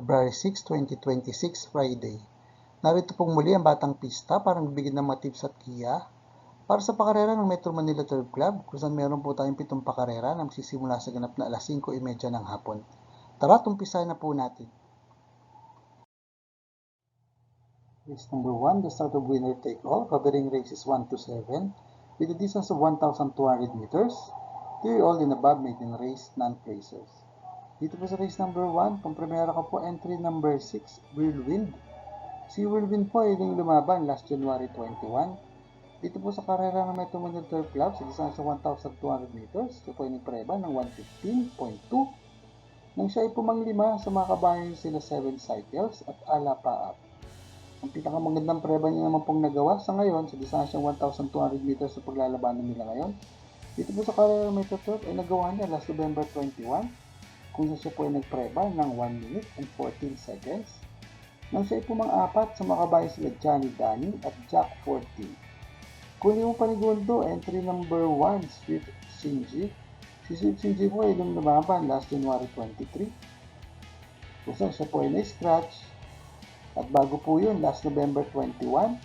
February 6, 2026, Friday. Narito pong muli ang Batang Pista para magbigay ng mga tips at kiya para sa pakarera ng Metro Manila Turf Club, kung saan meron po tayong 7 pakarera na magsisimula sa ganap na alas 5:30 ng hapon. Tara, tumpisahan na po natin. Race number 1, the start of winner take all, covering races 1 to 7, with a distance of 1,200 meters. 3 all in above maiden race, non-placers. Dito po sa race number 1, pang-primera ko po entry number 6, Whirlwind. Si Whirlwind po ay lumaban last January 21. Dito po sa karera ng Metro Manila Turf Club sa distansya 1,200 meters, siya po ay nagpreba ng 1:15.2. Nang siya ay pumanglima sa mga kabayan sila 7 cycles at ala pa up. Ang pinakamagandang preba niya naman pong nagawa sa ngayon sa distansya 1,200 meters sa paglalabanan nila ngayon. Dito po sa karera ng Metro Turf ay nagawa niya last November 21. Kung siya po ay nagpreba ng 1 minute and 14 seconds. Nang siya ay pumang-apat sa mga kabayan sila Johnny Danny at Jack 14. Kung yung panigundo, entry number 1, Swift Shinji. Si Swift Shinji po ay lumaban last January 23. Kung saan siya po ay na-scratch. At bago po yun, last November 21.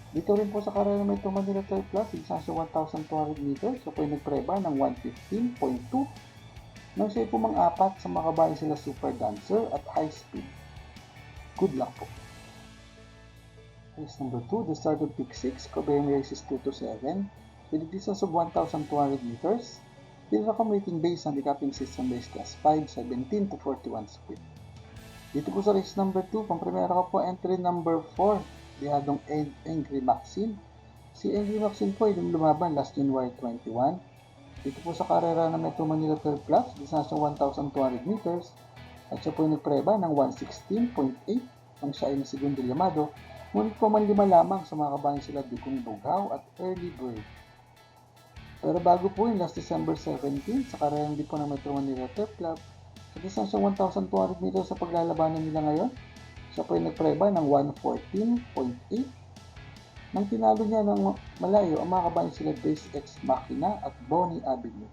Dito rin po sa karera ng Metro Manila Turf Club, sa 1,200 meters, siya po ay nagpreba ng 1:15.2. Nang siya ay pumang-apat sa mga kabayan sila Super Dancer at High Speed. Good luck po. Race number 2, the start of pick 6, covering races 2 to 7, with a distance of 1,200 meters. Pinakam rating based on the capping system base class 5, 17 to 41 speed. Dito po sa race number 2, pang-primera ko po entry number 4, dihadong Angry Maxine. Si Angry Maxine po ay lumaban last January 21. Dito po sa karera ng Metro Manila Turf Club, distansya 1,200 meters, at siya po ay nagpreba ng 1:16.8 nang siya ay segundo llamado, ngunit pumanlima lamang sa mga kabayan sila Dugong Bughaw at Early Bird. Pero bago po yung last December 17, sa karera din po ng Metro Manila Turf Club, sa distansya 1,200 meters sa paglalabanan nila ngayon, siya po ay nagpreba ng 1:14.8. Nang tinalo niya ng malayo ang mga kabayan sila Base X Machina at Bonnie Avenue.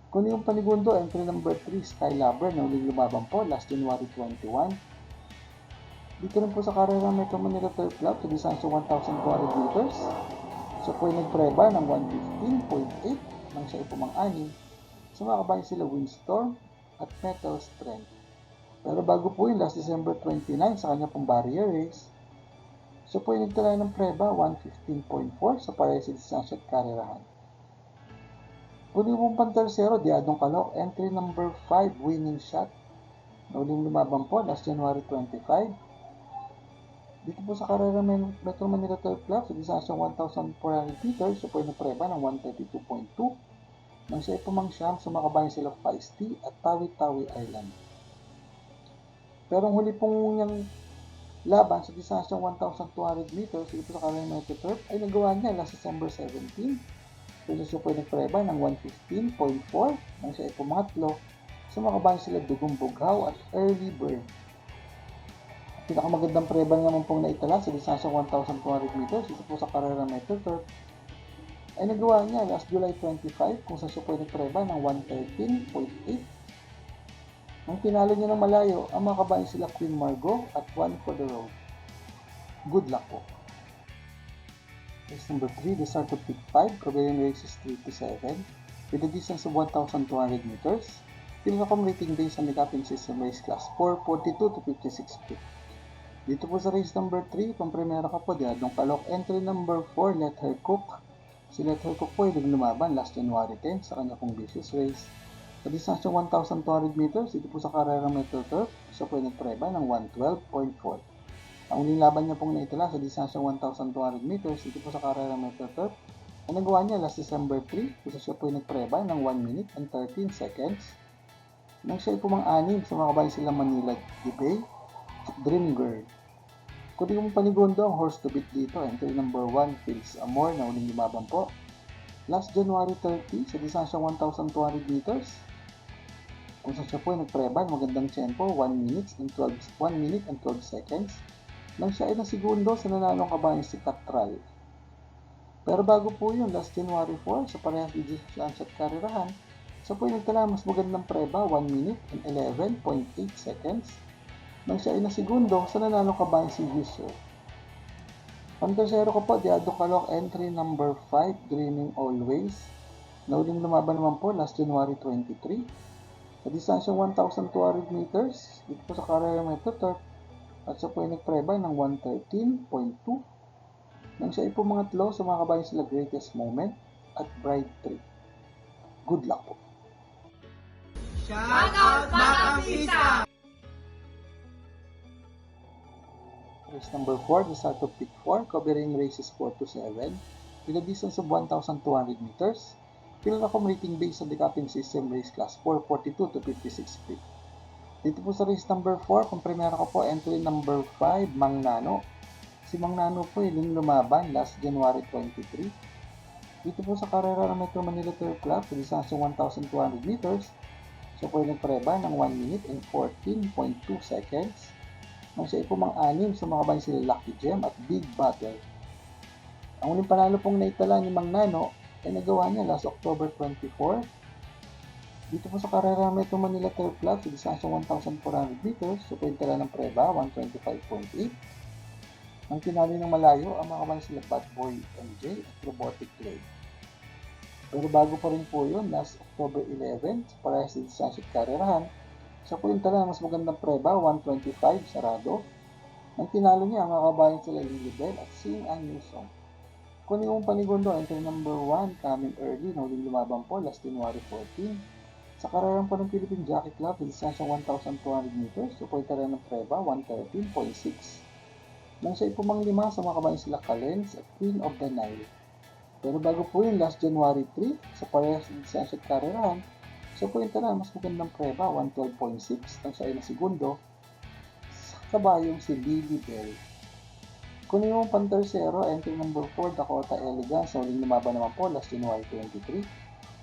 Kung yung panigundo, entry number 3, Skylabber na uling lumaban po last January 21. Dito rin po sa karera ng Metro Manila Turf Club sa distansya 1,200 meters. Siya po ay nagpreba ng 1:15.8 nang siya ay pumang-anim sa mga kabayan sila Windstorm at Metal Strength. Pero bago po yung last December 29 sa kanya pong barrier race, siya po ay nagtala ng preba 1:15.4 sa parehas sa distansya at karerahan. Kung yung pang-tersero, Diadong Calooc, entry number 5, Winning Shot, na uling lumaban po last January 25. Dito po sa karera ng Metro Manila Turf Club sa distansya 1,400 meters, siya po ay napreba ng 1:32.2 nang siya ay pumangsyam sa mga kabayan sila Feisty at Tawi-Tawi Island. Pero ang huli pong niyang laban sa distansya 1,200 meters dito sa karera ng Metro Turf ay nagawa niya last December 17. Kung siya po ay nagpreba ng 1:15.4 nang siya ay pumangatlo sa mga kabayan sila Dugong Bughaw at Early Bird. Pinakamagandang preba naman pong naitala sa distansya 1,200 meters dito po sa karera ng Metro Turf ay nagawa niya last July 25 kung saan siya po ay nagpreba ng 1:13.8. Nang tinalo niya ng malayo ang mga kabayan sila Queen Margot at One for the Road. Good luck po. Race number 3, the start of pick 5, covering races 3 to 7, with a distance of 1,200 meters. Pinakam rating based on the capping system race class 4, 42 to 56 feet. Dito po sa race number 3, pang-primera ka po, Diadong Calooc, entry number 4, Let Her Cook. Si Let Her Cook po ay lumaban last January 10 sa kanya pong vicious race. Sa distansya 1,200 meters, dito po sa karera Metro Turf, siya po ay nagpreba ng 1:12.4. Ang uling laban niya pong naitala sa distansya 1,200 meters, dito po sa karera Metro Turf, ay nagawa niya last December 3, kung siya po ay nagpreba ng 1 minute and 13 seconds. Nang siya ay pumang-anim sa mga kabayan sila Manila Debay at Dream Girl. Kung di mo panigundo ang horse to beat dito, entry number 1, Phil's Amor na uling lumaban po last January 30 sa distansya 1,200 meters. Kung saan siya po ay nagpreba, magandang tempo, 1 minute and 12 seconds, nang siya ay nasigundo sa nanalong kabayan si Catral. Pero bago po yun, last January 4, sa parehas distansya at karerahan, siya po ay nagtala mas magandang preba, 1 minute and 11.8 seconds, Nang siya ay nasigundo sa nanalo kabayan si User. Pantersero ko po, Diado Calooc, entry number 5, Dreaming Always. Nauling lumaban naman po last January 23. Sa distansyang 1,200 meters, dito po sa karera may tutor, at siya po ay nagprebay ng 113.2. Nang siya ay pumangatlo sa mga kabayan sila Greatest Moment at Bride 3. Good luck po. Shout out Batang Pizza! Race number 4, the start of pick 4, covering races 4 to 7, with a distance of 1,200 meters. Pinaka rating based on the capping system race class 4, 42 to 56 feet. Dito po sa race number 4, kung primera ko po, entry number 5, Mang Nano. Si Mang Nano po ay lumaban last January 23. Dito po sa karera ng Metro Manila Turf Club, sa distansyang 1,200 meters, siya po ay nagpreba ng 1 minute and 14.2 seconds. Nang siya ay pumang-anim sa mga kabayan sila Lucky Gem at Big Battle. Ang uling panalo pong naitala ni Mang Nano ay nagawa niya last October 24. Dito po sa karera Metro Manila Turf Club sa distansyang 1,400 meters, siya po ay tala ng preba 125.8. Ang tinalo ng malayo ang mga kabayan sila Bad Boy MJ at Robotic Clay. Pero bago pa rin po yun, last October 11, sa parehas sa distansya at karerahan, siya po yung tala mas magandang preba, 125 sarado. Nang tinalo niya ang mga kabayan sila Lilibel at Sing Ang New Song. Kunin mong panigundo, entry number 1, coming early, nauling lumaban po last January 14. Sa karerang po ng Philippine Jockey Club, sa distansyang 1,200 meters, siya po yung tala ng preba, 113.6. Nang siya ay pumanglima sa mga kabayan sila Kalens at Queen of the Nile. Pero bago po yun, last January 3, sa parehas sa distansya at karerahan, siya po yung tala mas magandang preba, 112.6, nang siya ay nasigundo sa kabayong si Lily Bell. Kunin mo pantersero, entry number 4, Dakota Elegance, sa uling lumaban naman po last January 23.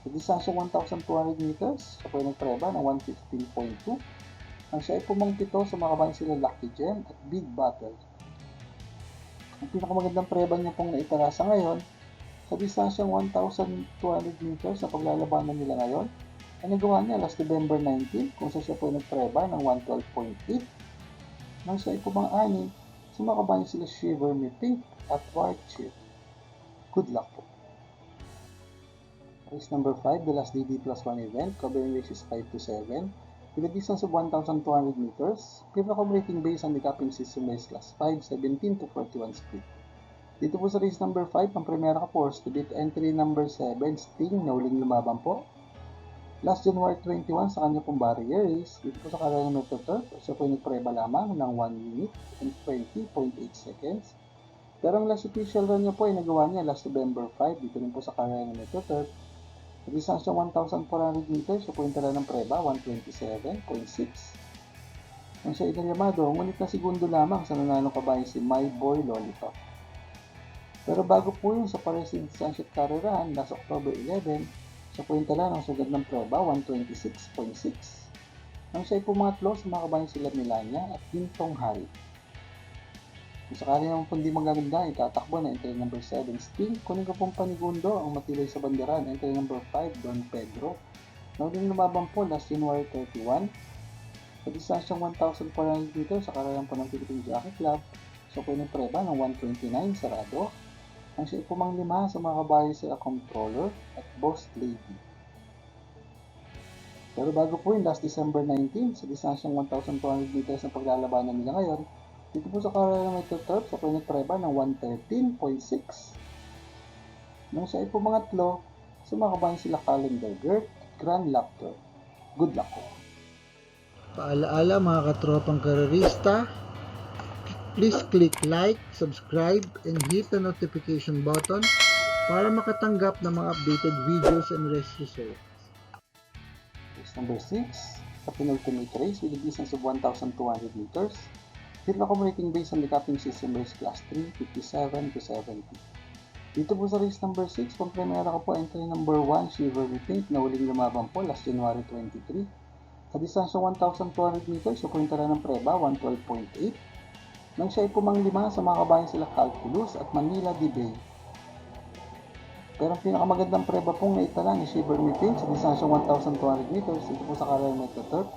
Sa distansyang 1,200 meters, siya po yung nagpreba ng 115.2, nang siya ay pumangpito sa mga kabayan sila Lucky Gem at Big Battle. Ang pinakamagandang preba niya pong naitala sa ngayon, sa distansyang 1,200 meters na paglalabanan nila ngayon, ay nagawa niya last November 19 kung saan siya po nagpreba ng 112.8 nang siya ay pumang-ani sa mga kabayan sila Shiver Me Pink at White Chip. Good luck po. Race number 5, the last DD plus 1 event, covering races 5 to 7, with a distance of 1,200 meters, pinaka-rating based on the capping system race class 5, 17 to 41 speed. Dito po sa race number 5, ang primera ka-force to beat entry number 7, Sting, na uling lumaban po. Last January 21 sa kanya pong barrier race, dito po sa karera ng Metro Turf, siya po nagpreba lamang ng 1 minute and 20.8 seconds. Pero ang last official run niya po ay nagawa niya last November 5, dito rin po sa karera ng Metro Turf. Sa distansya 1,400 meters, siya po yung tala ng preba, 127.6. Nang siya inalyamado, ngunit na segundo lamang sa nanalo kabayan si My Boy Lollipop. Pero bago po yun sa parehas sa distansya at karerahan, last October 11, siya po yung tala ng sugad ng preba, 126.6. Nang siya ay pumangatlo sa mga kabayan sila Melania at Gintong Hari. Kung sakali naman po hindi magaganda, itatakbo na entry number 7, Sting. Kunin ko pong panigundo ang matibay sa banderan, entry number 5, Don Pedro. Nauling lumabang po last January 31. Sa distansyang 1,400 meters sa karayang po ng Philippine Jockey Club, siya po yung preba ng 129 sarado. Ang siya pumanglima sa mga kabayan sila Controller at Boss Lady. Pero bago po yun, last December 19, sa distansyang 1,200 meters na paglalabanan nila ngayon, dito po sa karera ng Metro Turf, siya po nagpreba ng 113.6. Nang siya ay pumangatlo sa mga kabayan sila Calendar Gert at Grand Laptor. Good luck po. Paalaala mga katropang karerista, please click like, subscribe, and hit the notification button para makatanggap ng mga updated videos and race results. Race number 6, sa penultimate race with a distance of 1,200 meters, pinaka rating based on the capping system race class 3, 57 to 70. Dito po sa race number 6, pang primera ko po entry number 1, Shiver Me Pink, na uling lumabang po last January 23. Sa distansya 1,200 meters, siya po yung tala ng preba, 112.8. Nang siya ay pumanglima sa mga kabayan sila Calculus at Manila Debay. Pero ang pinakamagandang preba pong naitala ni Shiver Me Pink sa distansya 1,200 meters, ito po sa karera Metro Turf.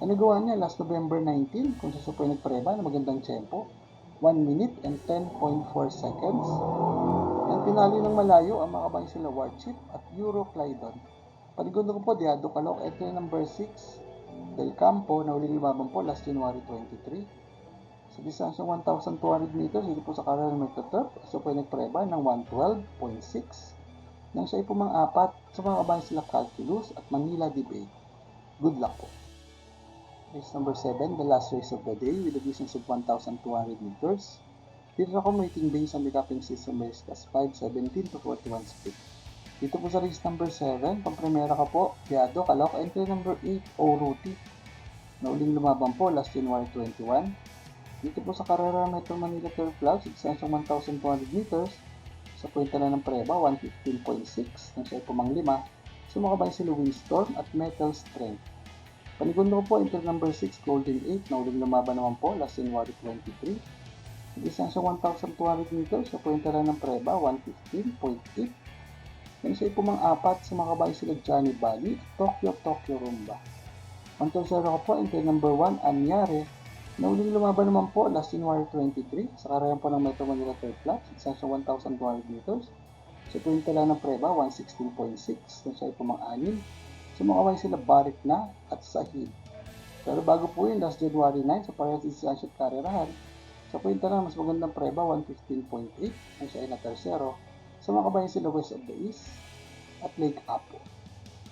Ang nagawa niya last November 19 kung sa po nagpareba na magandang tempo, 1 minute and 10.4 seconds. Ang pinali ng malayo ang mga kabayan sila Warchip at Euroclydon. Panigundo ko po, Diado Calooc, entry number 6, Del Campo, na uling lumaban po last January 23. Sa distansyang 1,200 meters, dito po sa Carrera Metaturf, so po nagpareba ng 112.6. Nang siya ay pumang-apat sa mga kabayan sila Calculus at Manila Debate. Good luck po. Race number 7, the last race of the day with a distance of 1,200 meters. Dito ako rating based on the capping system race class 5, 17 to 41 speed. Dito po sa race number 7, pang primera ka po, Diado Calooc, entry number 8, Oruti. Na uling lumaban po last January 21. Dito po sa Carrera Metro Manila Turf Club, sa distansyang 1,200 meters, sa kwenta na ng preba, 115.6, nang siya ay pumang-5, sumakabay sila Windstorm at Metal Strength. Panigundo ko po, entry number 6, Golden 8, na uling lumaban naman po last January 23. Sa distansyang 1,200 meters, sa kwenta na ng preba, 115.8, nang siya ay pumang-4, sumakabay sila Johnny Bali, Tokyo Rumba. Ang tercero ko po, entry number 1, Anyare, na uling lumaban naman po last January 23 sa karayan po ng Metro Manila Turf Club, sa 1,200 meters. Sa kwenta lang ng preba, 116.6, na siya ay pumang-6. Sumakaway sila Barik na at Sahid. Pero bago po yun, last January 9 sa parehas distansya at karerahan, sa kwenta lang mas magandang preba, 115.8, na siya ay na tersero. Sumakabay sila West of the East at Lake Apo.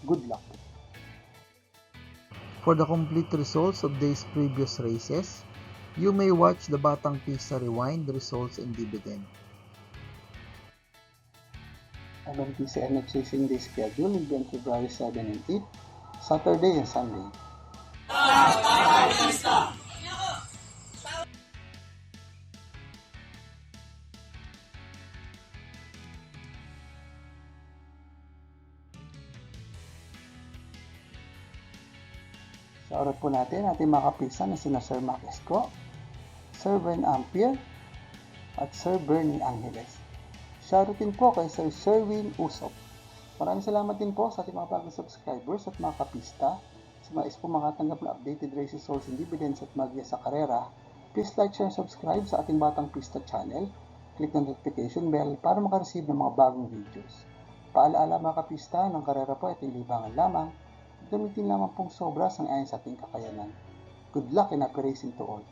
Good luck po. For the complete results of these previous races, you may watch the Batang Pista Rewind results and dividend. MMTC NH Racing Day schedule will be on February 7 and 8, Saturday and Sunday. Sa oras po natin, ating mga kapisa na sina Sir Mac Esco, Sir Vern Ampere, at Sir Bernie Angeles. Shoutout din po kay Sir Sherwin Usop. Maraming salamat din po sa ating mga bagong subscribers at mga kapista. Sa mga po makatanggap na updated race results and dividends at magya sa karera, please like, share, and subscribe sa ating Batang Pista channel. Click ang notification bell para makareceive ng mga bagong videos. Paalaala mga kapista, ng karera po ay libangan lamang. Gamitin lamang pong sobra sang ayon sa ating kakayanan. Good luck and happy racing to all.